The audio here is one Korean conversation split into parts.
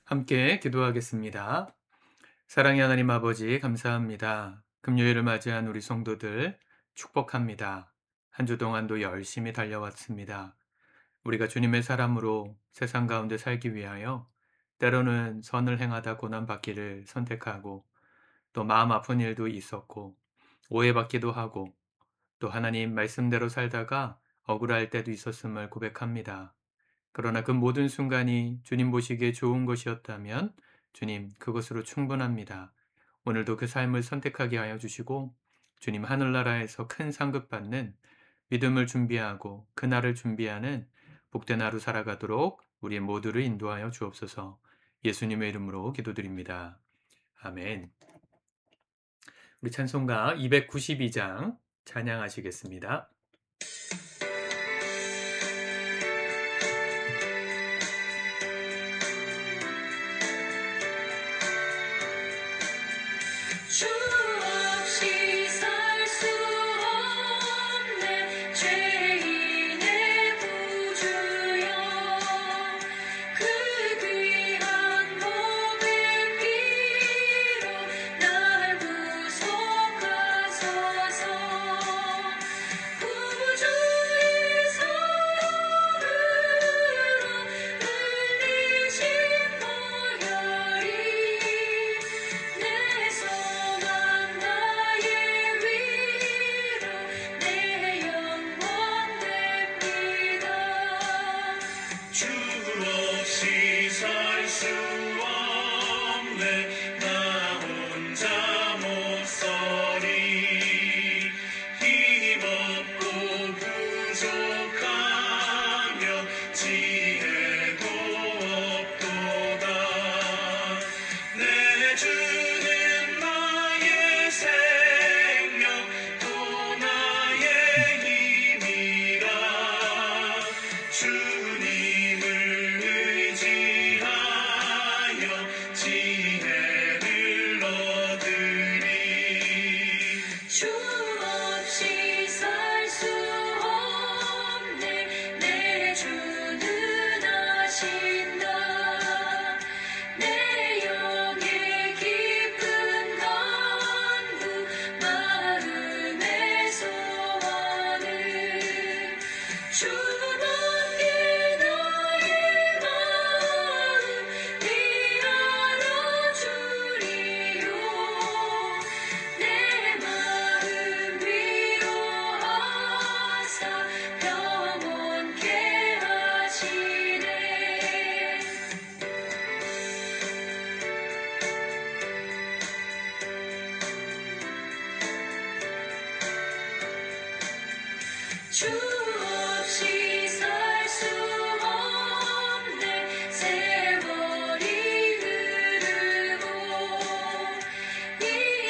함께 기도하겠습니다. 사랑의 하나님 아버지 감사합니다. 금요일을 맞이한 우리 성도들 축복합니다. 한 주 동안도 열심히 달려왔습니다. 우리가 주님의 사람으로 세상 가운데 살기 위하여 때로는 선을 행하다 고난받기를 선택하고 또 마음 아픈 일도 있었고 오해받기도 하고 또 하나님 말씀대로 살다가 억울할 때도 있었음을 고백합니다. 그러나 그 모든 순간이 주님 보시기에 좋은 것이었다면 주님 그것으로 충분합니다. 오늘도 그 삶을 선택하게 하여 주시고 주님 하늘나라에서 큰 상급 받는 믿음을 준비하고 그날을 준비하는 복된 하루 살아가도록 우리 모두를 인도하여 주옵소서. 예수님의 이름으로 기도드립니다. 아멘. 우리 찬송가 292장 찬양하시겠습니다. 주 없이 살 수 없네 죄인의 구주여 그 귀한 몸의 피로 날 구속하소서 구주의 사랑으로 흘리신 보혈이 내 소망 나의 위로 내 영원 됩니다. 주 없이 살 수 없네 나 혼자 못 서리 힘없고 부족하며 지혜도 없도다 내 주는 나의 생명 또 나의 힘이라 주님을 의지하여 지혜를 얻으리 주 없이 살 수 없네 내 주는 아신다 내 영의 깊은 간구 마음의 소원을 주밖에 나의 마음 위하여 주리요 내 마음 위로하사 평온케 하시네 주 없이 살 수 없네 세월이 흐르고 이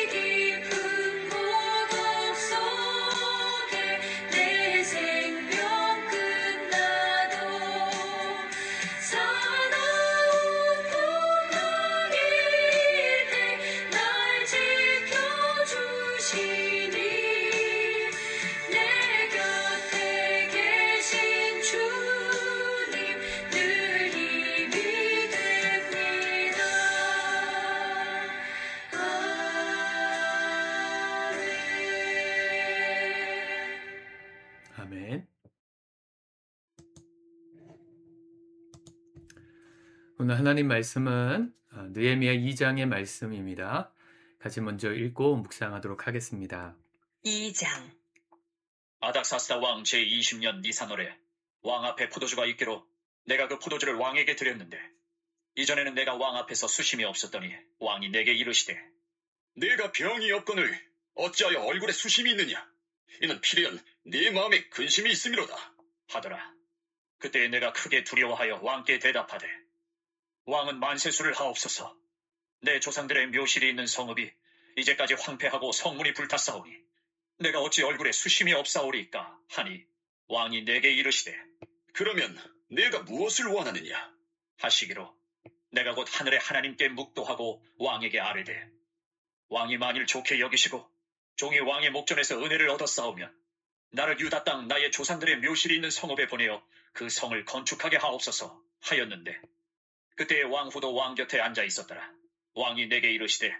깊은 고독 속에 내 생명 끝나도 사나운 풍랑일 때 날 지켜주시니 내 곁에 계신 주님 늘 힘이 됩니다. 아멘. 아멘. 오늘 하나님 말씀은 느헤미야 2장의 말씀입니다. 같이 먼저 읽고 묵상하도록 하겠습니다. 2장 아닥사스다 왕 제20년 니산월에 왕 앞에 포도주가 있기로 내가 그 포도주를 왕에게 드렸는데 이전에는 내가 왕 앞에서 수심이 없었더니 왕이 내게 이르시되 네가 병이 없거늘 어찌하여 얼굴에 수심이 있느냐? 이는 필연 네 마음에 근심이 있음이로다. 하더라. 그때 내가 크게 두려워하여 왕께 대답하되 왕은 만세수를 하옵소서. 내 조상들의 묘실이 있는 성읍이 이제까지 황폐하고 성문이 불탔사오니 내가 어찌 얼굴에 수심이 없사오리까 하니 왕이 내게 이르시되 그러면 네가 무엇을 원하느냐? 하시기로 내가 곧 하늘의 하나님께 묵도하고 왕에게 아뢰되 왕이 만일 좋게 여기시고 종이 왕의 목전에서 은혜를 얻었사오면 나를 유다 땅 나의 조상들의 묘실이 있는 성읍에 보내어 그 성을 건축하게 하옵소서 하였는데 그때에 왕후도 왕 곁에 앉아 있었더라. 왕이 내게 이르시되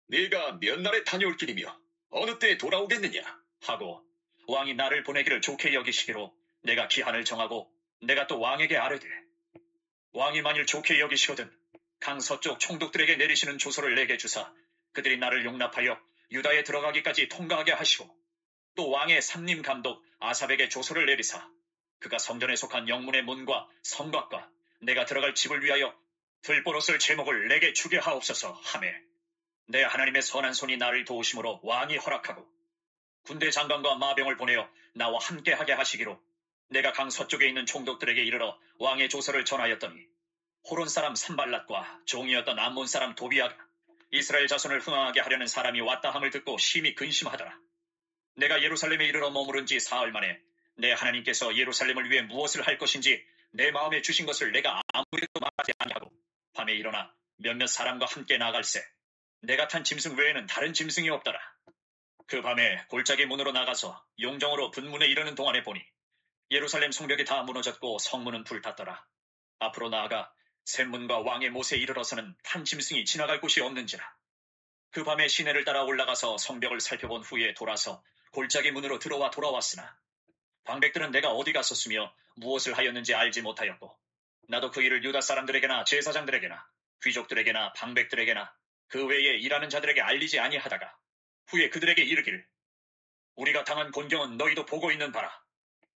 네가 몇 날에 다녀올 길이며 어느 때에 돌아오겠느냐? 하고 왕이 나를 보내기를 좋게 여기시기로 내가 기한을 정하고 내가 또 왕에게 아뢰되 왕이 만일 좋게 여기시거든 강 서쪽 총독들에게 내리시는 조서를 내게 주사 그들이 나를 용납하여 유다에 들어가기까지 통과하게 하시고 또 왕의 삼림 감독 아삽에게 조서를 내리사 그가 성전에 속한 영문의 문과 성곽과 내가 들어갈 집을 위하여 들보로 쓸 제목을 내게 주게 하옵소서 하매 내 하나님의 선한 손이 나를 도우심으로 왕이 허락하고 군대 장관과 마병을 보내어 나와 함께하게 하시기로 내가 강 서쪽에 있는 총독들에게 이르러 왕의 조서를 전하였더니 호론 사람 산발랏과 종이었던 암몬 사람 도비아가 이스라엘 자손을 흥황하게 하려는 사람이 왔다 함을 듣고 심히 근심하더라. 내가 예루살렘에 이르러 머무른 지 사흘 만에 내 하나님께서 예루살렘을 위해 무엇을 할 것인지 내 마음에 주신 것을 내가 아무에도 말하지 아니하고 밤에 일어나 몇몇 사람과 함께 나갈새 내가 탄 짐승 외에는 다른 짐승이 없더라. 그 밤에 골짜기 문으로 나가서 용정으로 분문에 이르는 동안에 보니 예루살렘 성벽이 다 무너졌고 성문은 불탔더라. 앞으로 나아가 샘문과 왕의 못에 이르러서는 탄 짐승이 지나갈 곳이 없는지라. 그 밤에 시내를 따라 올라가서 성벽을 살펴본 후에 돌아서 골짜기 문으로 들어와 돌아왔으나 방백들은 내가 어디 갔었으며 무엇을 하였는지 알지 못하였고 나도 그 일을 유다 사람들에게나 제사장들에게나 귀족들에게나 방백들에게나 그 외에 일하는 자들에게 알리지 아니하다가 후에 그들에게 이르기를 우리가 당한 곤경은 너희도 보고 있는 바라.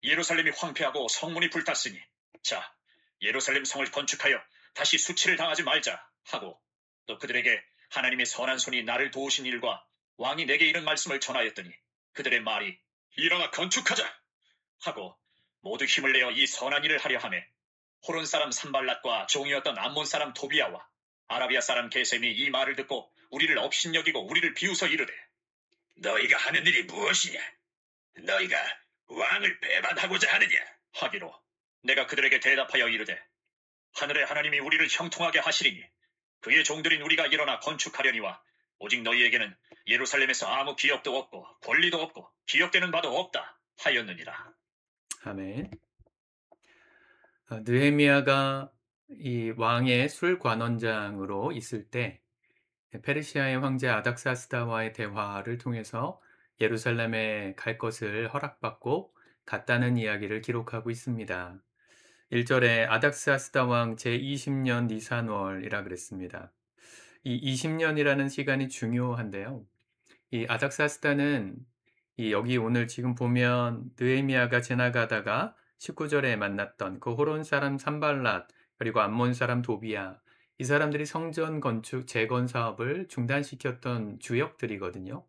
예루살렘이 황폐하고 성문이 불탔으니 자 예루살렘 성을 건축하여 다시 수치를 당하지 말자 하고 또 그들에게 하나님의 선한 손이 나를 도우신 일과 왕이 내게 이런 말씀을 전하였더니 그들의 말이 일어나 건축하자. 하고 모두 힘을 내어 이 선한 일을 하려 하매 호론 사람 산발랏과 종이었던 암몬 사람 도비아와 아라비아 사람 게셈이 이 말을 듣고 우리를 업신여기고 우리를 비웃어 이르되 너희가 하는 일이 무엇이냐? 너희가 왕을 배반하고자 하느냐? 하기로 내가 그들에게 대답하여 이르되 하늘의 하나님이 우리를 형통하게 하시리니 그의 종들인 우리가 일어나 건축하려니와 오직 너희에게는 예루살렘에서 아무 기업도 없고 권리도 없고 기업되는 바도 없다 하였느니라. 아멘. 느헤미야가 이 왕의 술관원장으로 있을 때 페르시아의 황제 아닥사스다와의 대화를 통해서 예루살렘에 갈 것을 허락받고 갔다는 이야기를 기록하고 있습니다. 1절에 아닥사스다 왕 제20년 니산월이라 그랬습니다. 이 20년이라는 시간이 중요한데요. 이 아닥사스다는 여기 오늘 지금 보면 느헤미야가 지나가다가 19절에 만났던 그 호론 사람 산발랏 그리고 암몬 사람 도비야 이 사람들이 성전 건축 재건 사업을 중단시켰던 주역들이거든요.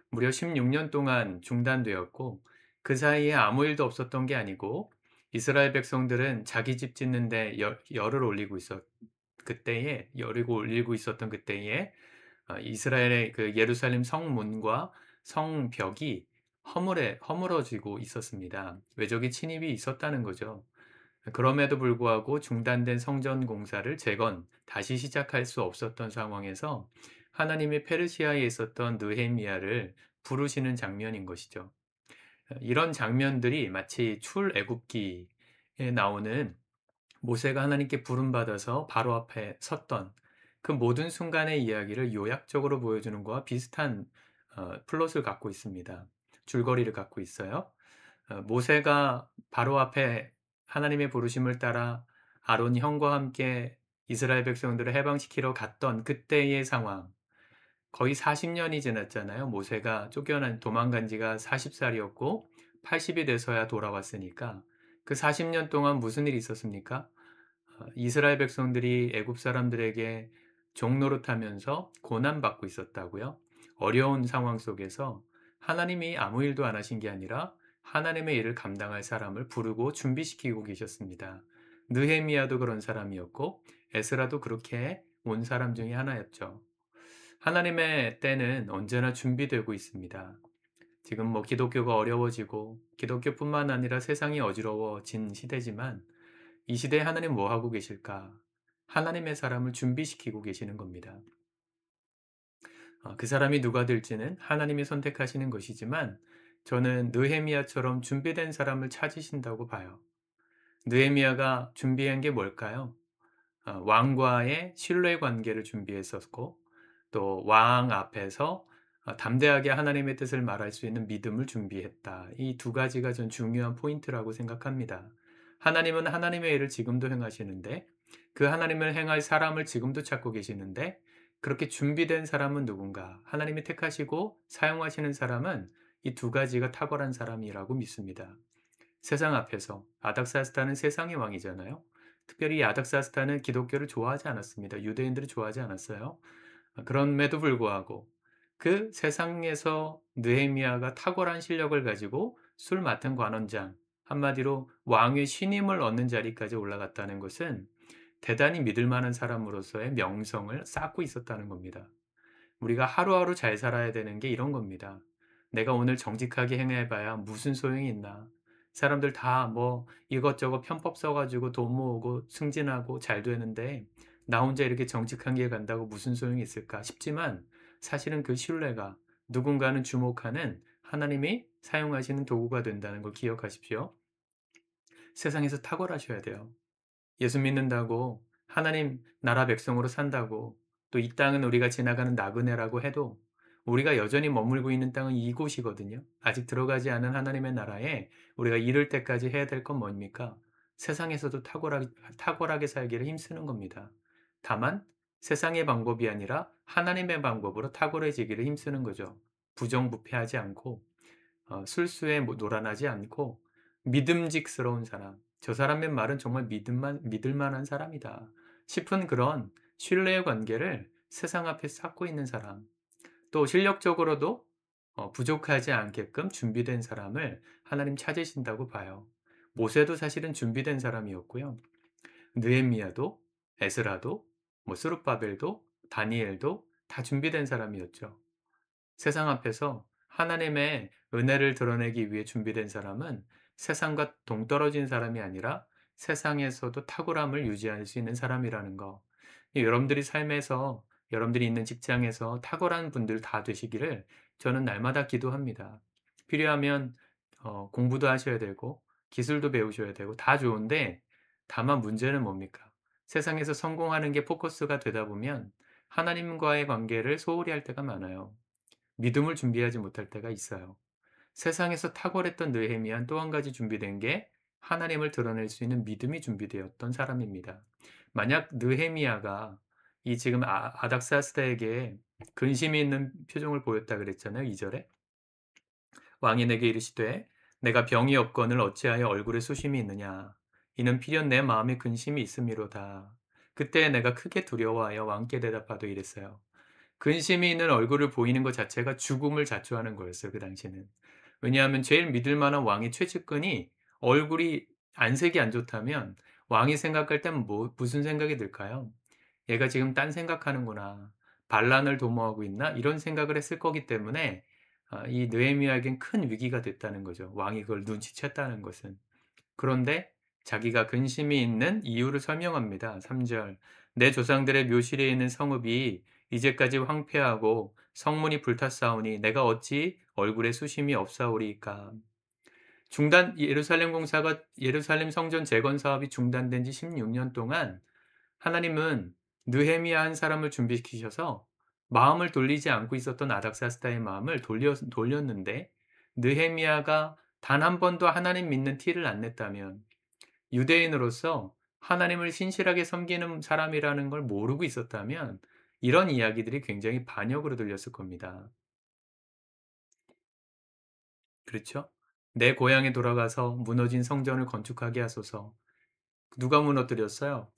무려 16년 동안 중단되었고 그 사이에 아무 일도 없었던 게 아니고 이스라엘 백성들은 자기 집 짓는데 열을 올리고 있었던 그때에 이스라엘의 그 예루살렘 성문과 성벽이 허물어지고 있었습니다. 외적인 침입이 있었다는 거죠. 그럼에도 불구하고 중단된 성전 공사를 다시 시작할 수 없었던 상황에서 하나님이 페르시아에 있었던 느헤미야를 부르시는 장면인 것이죠. 이런 장면들이 마치 출애굽기에 나오는 모세가 하나님께 부름받아서 바로 앞에 섰던 그 모든 순간의 이야기를 요약적으로 보여주는 것과 비슷한 플롯을 갖고 있습니다. 줄거리를 갖고 있어요. 모세가 바로 앞에 하나님의 부르심을 따라 아론 형과 함께 이스라엘 백성들을 해방시키러 갔던 그때의 상황. 거의 40년이 지났잖아요. 모세가 도망간 지가 40살이었고 80이 돼서야 돌아왔으니까 그 40년 동안 무슨 일이 있었습니까? 이스라엘 백성들이 애굽 사람들에게 종노릇하면서 고난받고 있었다고요. 어려운 상황 속에서 하나님이 아무 일도 안 하신 게 아니라 하나님의 일을 감당할 사람을 부르고 준비시키고 계셨습니다. 느헤미야도 그런 사람이었고 에스라도 그렇게 온 사람 중에 하나였죠. 하나님의 때는 언제나 준비되고 있습니다. 지금 기독교가 어려워지고 기독교뿐만 아니라 세상이 어지러워진 시대지만 이 시대에 하나님 뭐 하고 계실까? 하나님의 사람을 준비시키고 계시는 겁니다. 그 사람이 누가 될지는 하나님이 선택하시는 것이지만 저는 느헤미야처럼 준비된 사람을 찾으신다고 봐요. 느헤미야가 준비한 게 뭘까요? 왕과의 신뢰 관계를 준비했었고 또 왕 앞에서 담대하게 하나님의 뜻을 말할 수 있는 믿음을 준비했다. 이 두 가지가 전 중요한 포인트라고 생각합니다. 하나님은 하나님의 일을 지금도 행하시는데 그 하나님을 행할 사람을 지금도 찾고 계시는데 그렇게 준비된 사람은 누군가? 하나님이 택하시고 사용하시는 사람은 이 두 가지가 탁월한 사람이라고 믿습니다. 세상 앞에서 아닥사스다는 세상의 왕이잖아요. 특별히 이 아닥사스다는 기독교를 좋아하지 않았습니다. 유대인들을 좋아하지 않았어요. 그럼에도 불구하고 그 세상에서 느헤미야가 탁월한 실력을 가지고 술 맡은 관원장, 한마디로 왕의 신임을 얻는 자리까지 올라갔다는 것은 대단히 믿을 만한 사람으로서의 명성을 쌓고 있었다는 겁니다. 우리가 하루하루 잘 살아야 되는 게 이런 겁니다. 내가 오늘 정직하게 행해봐야 무슨 소용이 있나. 사람들 다 뭐 이것저것 편법 써가지고 돈 모으고 승진하고 잘 되는데 나 혼자 이렇게 정직한 길 간다고 무슨 소용이 있을까 싶지만 사실은 그 신뢰가 누군가는 주목하는 하나님이 사용하시는 도구가 된다는 걸 기억하십시오. 세상에서 탁월하셔야 돼요. 예수 믿는다고 하나님 나라 백성으로 산다고 또 이 땅은 우리가 지나가는 나그네라고 해도 우리가 여전히 머물고 있는 땅은 이곳이거든요. 아직 들어가지 않은 하나님의 나라에 우리가 이를 때까지 해야 될 건 뭡니까? 세상에서도 탁월하게 살기를 힘쓰는 겁니다. 다만 세상의 방법이 아니라 하나님의 방법으로 탁월해지기를 힘쓰는 거죠. 부정부패하지 않고 술수에 노란하지 않고 믿음직스러운 사람, 저 사람의 말은 정말 믿을 만한 사람이다 싶은 그런 신뢰의 관계를 세상 앞에 쌓고 있는 사람, 또 실력적으로도 부족하지 않게끔 준비된 사람을 하나님 찾으신다고 봐요. 모세도 사실은 준비된 사람이었고요. 느헤미야도, 에스라도, 스룹바벨도, 다니엘도 다 준비된 사람이었죠. 세상 앞에서 하나님의 은혜를 드러내기 위해 준비된 사람은 세상과 동떨어진 사람이 아니라 세상에서도 탁월함을 유지할 수 있는 사람이라는 거. 여러분들이 삶에서, 여러분들이 있는 직장에서 탁월한 분들 다 되시기를 저는 날마다 기도합니다. 필요하면 공부도 하셔야 되고 기술도 배우셔야 되고 다 좋은데 다만 문제는 뭡니까? 세상에서 성공하는 게 포커스가 되다 보면 하나님과의 관계를 소홀히 할 때가 많아요. 믿음을 준비하지 못할 때가 있어요. 세상에서 탁월했던 느헤미야는 또 한 가지 준비된 게 하나님을 드러낼 수 있는 믿음이 준비되었던 사람입니다. 만약 느헤미야가 이 지금 아닥사스다에게 근심이 있는 표정을 보였다 그랬잖아요. 2절에. 왕이 내게 이르시되 내가 병이 없거늘 어찌하여 얼굴에 수심이 있느냐. 이는 필연 내 마음에 근심이 있음이로다. 그때 내가 크게 두려워하여 왕께 대답하되 이랬어요. 근심이 있는 얼굴을 보이는 것 자체가 죽음을 자초하는 거였어요. 그 당시에는. 왜냐하면 제일 믿을 만한 왕의 최측근이 얼굴이 안색이 안 좋다면 왕이 생각할 땐 무슨 생각이 들까요? 얘가 지금 딴 생각하는구나. 반란을 도모하고 있나? 이런 생각을 했을 거기 때문에 이 느헤미야에겐 큰 위기가 됐다는 거죠. 왕이 그걸 눈치챘다는 것은. 그런데 자기가 근심이 있는 이유를 설명합니다. 3절. 내 조상들의 묘실에 있는 성읍이 이제까지 황폐하고 성문이 불탔사오니 내가 어찌 얼굴에 수심이 없사오리이까. 예루살렘 성전 재건 사업이 중단된 지 16년 동안 하나님은 느헤미야 한 사람을 준비시키셔서 마음을 돌리지 않고 있었던 아닥사스다의 마음을 돌렸는데 느헤미야가 단 한 번도 하나님 믿는 티를 안 냈다면 유대인으로서 하나님을 신실하게 섬기는 사람이라는 걸 모르고 있었다면 이런 이야기들이 굉장히 반역으로 들렸을 겁니다. 그렇죠? 내 고향에 돌아가서 무너진 성전을 건축하게 하소서. 누가 무너뜨렸어요?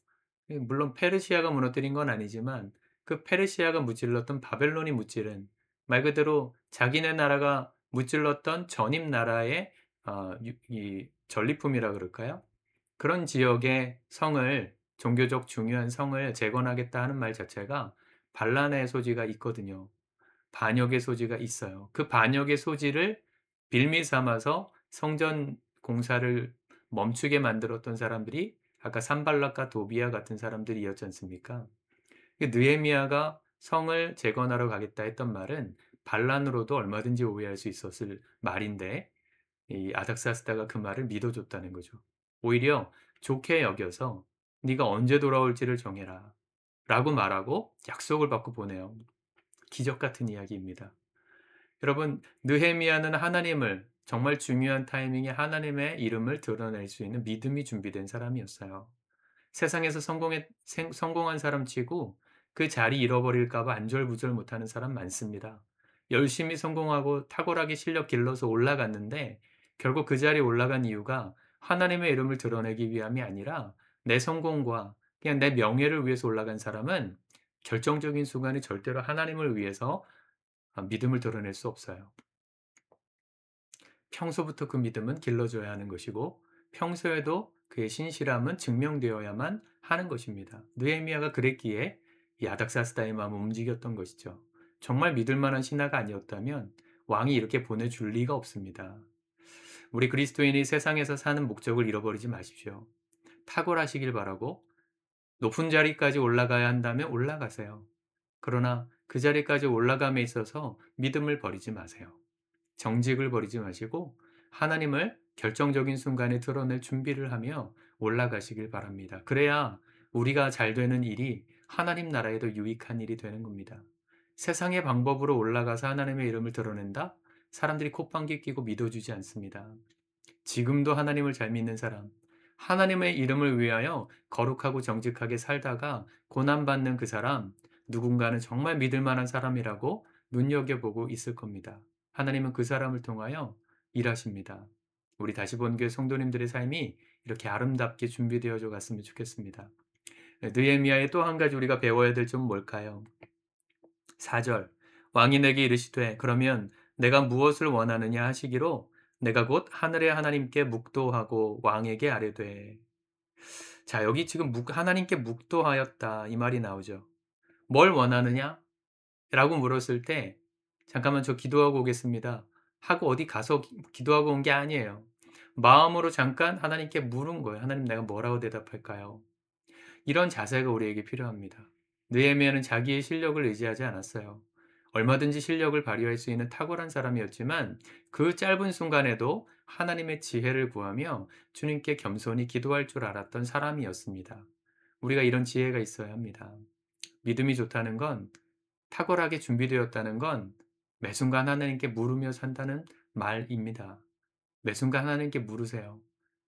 물론 페르시아가 무너뜨린 건 아니지만 그 페르시아가 무찔렀던 바벨론이 무찌른 말 그대로 자기네 나라가 무찔렀던 전임 나라의 이 전리품이라 그럴까요? 그런 지역의 성을 종교적 중요한 성을 재건하겠다 하는 말 자체가 반란의 소지가 있거든요. 반역의 소지가 있어요. 그 반역의 소지를 빌미 삼아서 성전 공사를 멈추게 만들었던 사람들이 아까 산발락과 도비아 같은 사람들이었지 않습니까? 느헤미야가 성을 재건하러 가겠다 했던 말은 반란으로도 얼마든지 오해할 수 있었을 말인데 이 아닥사스다가 그 말을 믿어줬다는 거죠. 오히려 좋게 여겨서 네가 언제 돌아올지를 정해라. 라고 말하고 약속을 받고 보내요. 기적 같은 이야기입니다. 여러분, 느헤미야는 하나님을 정말 중요한 타이밍에 하나님의 이름을 드러낼 수 있는 믿음이 준비된 사람이었어요. 세상에서 성공한 사람 치고 그 자리 잃어버릴까 봐 안절부절 못하는 사람 많습니다. 열심히 성공하고 탁월하게 실력 길러서 올라갔는데 결국 그 자리에 올라간 이유가 하나님의 이름을 드러내기 위함이 아니라 내 성공과 그냥 내 명예를 위해서 올라간 사람은 결정적인 순간에 절대로 하나님을 위해서 믿음을 드러낼 수 없어요. 평소부터 그 믿음은 길러줘야 하는 것이고 평소에도 그의 신실함은 증명되어야만 하는 것입니다. 느헤미야가 그랬기에 이 아닥사스다의 마음을 움직였던 것이죠. 정말 믿을 만한 신하가 아니었다면 왕이 이렇게 보내줄 리가 없습니다. 우리 그리스도인이 세상에서 사는 목적을 잃어버리지 마십시오. 탁월하시길 바라고 높은 자리까지 올라가야 한다면 올라가세요. 그러나 그 자리까지 올라감에 있어서 믿음을 버리지 마세요. 정직을 버리지 마시고 하나님을 결정적인 순간에 드러낼 준비를 하며 올라가시길 바랍니다. 그래야 우리가 잘 되는 일이 하나님 나라에도 유익한 일이 되는 겁니다. 세상의 방법으로 올라가서 하나님의 이름을 드러낸다? 사람들이 콧방귀 끼고 믿어주지 않습니다. 지금도 하나님을 잘 믿는 사람, 하나님의 이름을 위하여 거룩하고 정직하게 살다가 고난받는 그 사람, 누군가는 정말 믿을 만한 사람이라고 눈여겨보고 있을 겁니다. 하나님은 그 사람을 통하여 일하십니다. 우리 다시 본 교회 성도님들의 삶이 이렇게 아름답게 준비되어져 갔으면 좋겠습니다. 느헤미야의 또 한 가지 우리가 배워야 될 점은 뭘까요? 4절 왕이 내게 이르시되 그러면 내가 무엇을 원하느냐 하시기로 내가 곧 하늘의 하나님께 묵도하고 왕에게 아뢰되. 자, 여기 지금 하나님께 묵도하였다 이 말이 나오죠. 뭘 원하느냐? 라고 물었을 때 잠깐만 저 기도하고 오겠습니다 하고 어디 가서 기도하고 온 게 아니에요. 마음으로 잠깐 하나님께 물은 거예요. 하나님 내가 뭐라고 대답할까요? 이런 자세가 우리에게 필요합니다. 느헤미야는 자기의 실력을 의지하지 않았어요. 얼마든지 실력을 발휘할 수 있는 탁월한 사람이었지만 그 짧은 순간에도 하나님의 지혜를 구하며 주님께 겸손히 기도할 줄 알았던 사람이었습니다. 우리가 이런 지혜가 있어야 합니다. 믿음이 좋다는 건 탁월하게 준비되었다는 건 매 순간 하나님께 물으며 산다는 말입니다. 매 순간 하나님께 물으세요.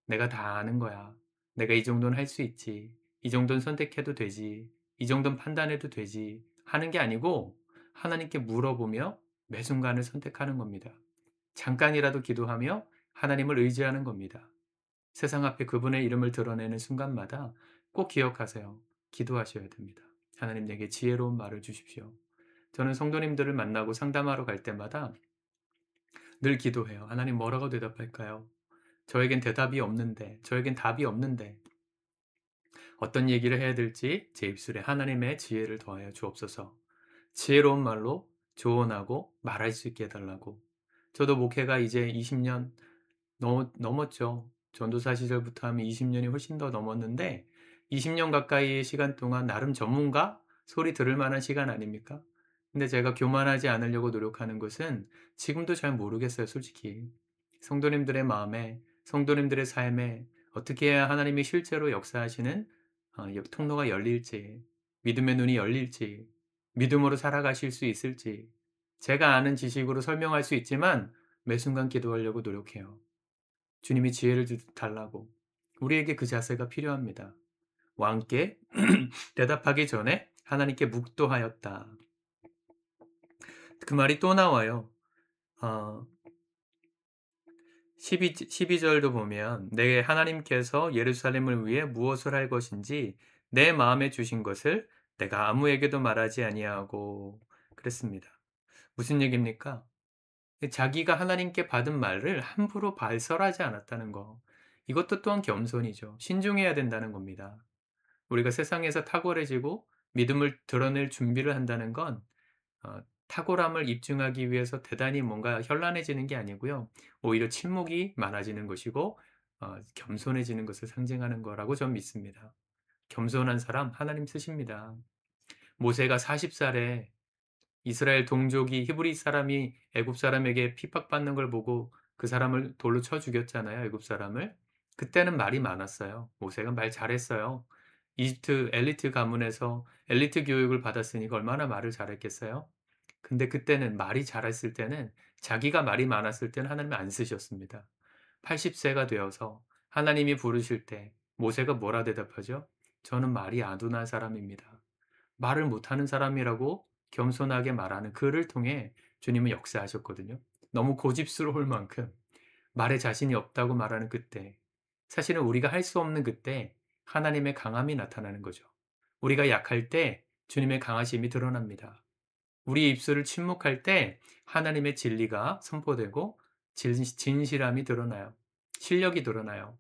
내가 다 아는 거야. 내가 이 정도는 할 수 있지. 이 정도는 선택해도 되지. 이 정도는 판단해도 되지. 하는 게 아니고 하나님께 물어보며 매 순간을 선택하는 겁니다. 잠깐이라도 기도하며 하나님을 의지하는 겁니다. 세상 앞에 그분의 이름을 드러내는 순간마다 꼭 기억하세요. 기도하셔야 됩니다. 하나님 내게 지혜로운 말을 주십시오. 저는 성도님들을 만나고 상담하러 갈 때마다 늘 기도해요. 하나님 뭐라고 대답할까요? 저에겐 대답이 없는데, 저에겐 답이 없는데 어떤 얘기를 해야 될지 제 입술에 하나님의 지혜를 더하여 주옵소서. 지혜로운 말로 조언하고 말할 수 있게 해달라고. 저도 목회가 이제 20년 넘었죠. 전도사 시절부터 하면 20년이 훨씬 더 넘었는데 20년 가까이의 시간 동안 나름 전문가 소리 들을 만한 시간 아닙니까? 근데 제가 교만하지 않으려고 노력하는 것은 지금도 잘 모르겠어요, 솔직히. 성도님들의 마음에, 성도님들의 삶에 어떻게 해야 하나님이 실제로 역사하시는 통로가 열릴지, 믿음의 눈이 열릴지, 믿음으로 살아가실 수 있을지, 제가 아는 지식으로 설명할 수 있지만 매 순간 기도하려고 노력해요. 주님이 지혜를 달라고. 우리에게 그 자세가 필요합니다. 왕께 대답하기 전에 하나님께 묵도하였다. 그 말이 또 나와요. 12절도 보면 내 하나님께서 예루살렘을 위해 무엇을 할 것인지 내 마음에 주신 것을 내가 아무에게도 말하지 아니하고 그랬습니다. 무슨 얘기입니까? 자기가 하나님께 받은 말을 함부로 발설하지 않았다는 거. 이것도 또한 겸손이죠. 신중해야 된다는 겁니다. 우리가 세상에서 탁월해지고 믿음을 드러낼 준비를 한다는 건 탁월함을 입증하기 위해서 대단히 뭔가 현란해지는 게 아니고요. 오히려 침묵이 많아지는 것이고 겸손해지는 것을 상징하는 거라고 저는 믿습니다. 겸손한 사람 하나님 쓰십니다. 모세가 40살에 이스라엘 동족이 히브리 사람이 애굽 사람에게 핍박받는 걸 보고 그 사람을 돌로 쳐 죽였잖아요. 애굽 사람을. 그때는 말이 많았어요. 모세가 말 잘했어요. 이집트 엘리트 가문에서 엘리트 교육을 받았으니까 얼마나 말을 잘했겠어요? 근데 그때는 말이 잘했을 때는 자기가 말이 많았을 때는 하나님이 안 쓰셨습니다. 80세가 되어서 하나님이 부르실 때 모세가 뭐라 대답하죠? 저는 말이 아둔한 사람입니다. 말을 못하는 사람이라고 겸손하게 말하는 그를 통해 주님은 역사하셨거든요. 너무 고집스러울 만큼 말에 자신이 없다고 말하는 그때, 사실은 우리가 할 수 없는 그때 하나님의 강함이 나타나는 거죠. 우리가 약할 때 주님의 강하심이 드러납니다. 우리 입술을 침묵할 때 하나님의 진리가 선포되고 진실함이 드러나요. 실력이 드러나요.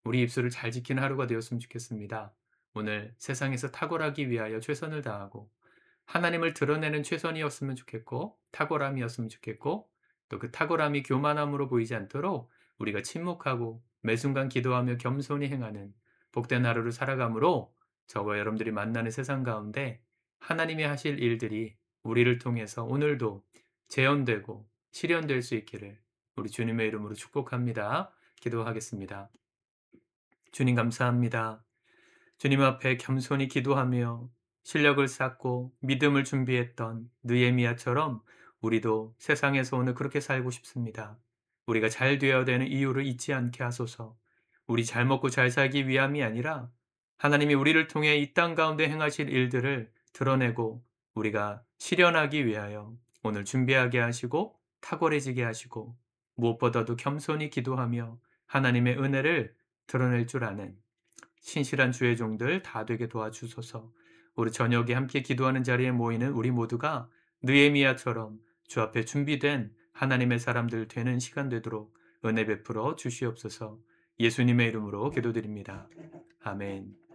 우리 입술을 잘 지키는 하루가 되었으면 좋겠습니다. 오늘 세상에서 탁월하기 위하여 최선을 다하고 하나님을 드러내는 최선이었으면 좋겠고 탁월함이었으면 좋겠고 또 그 탁월함이 교만함으로 보이지 않도록 우리가 침묵하고 매 순간 기도하며 겸손히 행하는 복된 하루를 살아가므로 저와 여러분들이 만나는 세상 가운데 하나님이 하실 일들이 우리를 통해서 오늘도 재현되고 실현될 수 있기를 우리 주님의 이름으로 축복합니다. 기도하겠습니다. 주님 감사합니다. 주님 앞에 겸손히 기도하며 실력을 쌓고 믿음을 준비했던 느헤미야처럼 우리도 세상에서 오늘 그렇게 살고 싶습니다. 우리가 잘 되어야 되는 이유를 잊지 않게 하소서. 우리 잘 먹고 잘 살기 위함이 아니라 하나님이 우리를 통해 이 땅 가운데 행하실 일들을 드러내고 우리가 실현하기 위하여 오늘 준비하게 하시고 탁월해지게 하시고 무엇보다도 겸손히 기도하며 하나님의 은혜를 드러낼 줄 아는 신실한 주의 종들 다 되게 도와주소서. 우리 저녁에 함께 기도하는 자리에 모이는 우리 모두가 느헤미야처럼 주 앞에 준비된 하나님의 사람들 되는 시간 되도록 은혜 베풀어 주시옵소서. 예수님의 이름으로 기도드립니다. 아멘.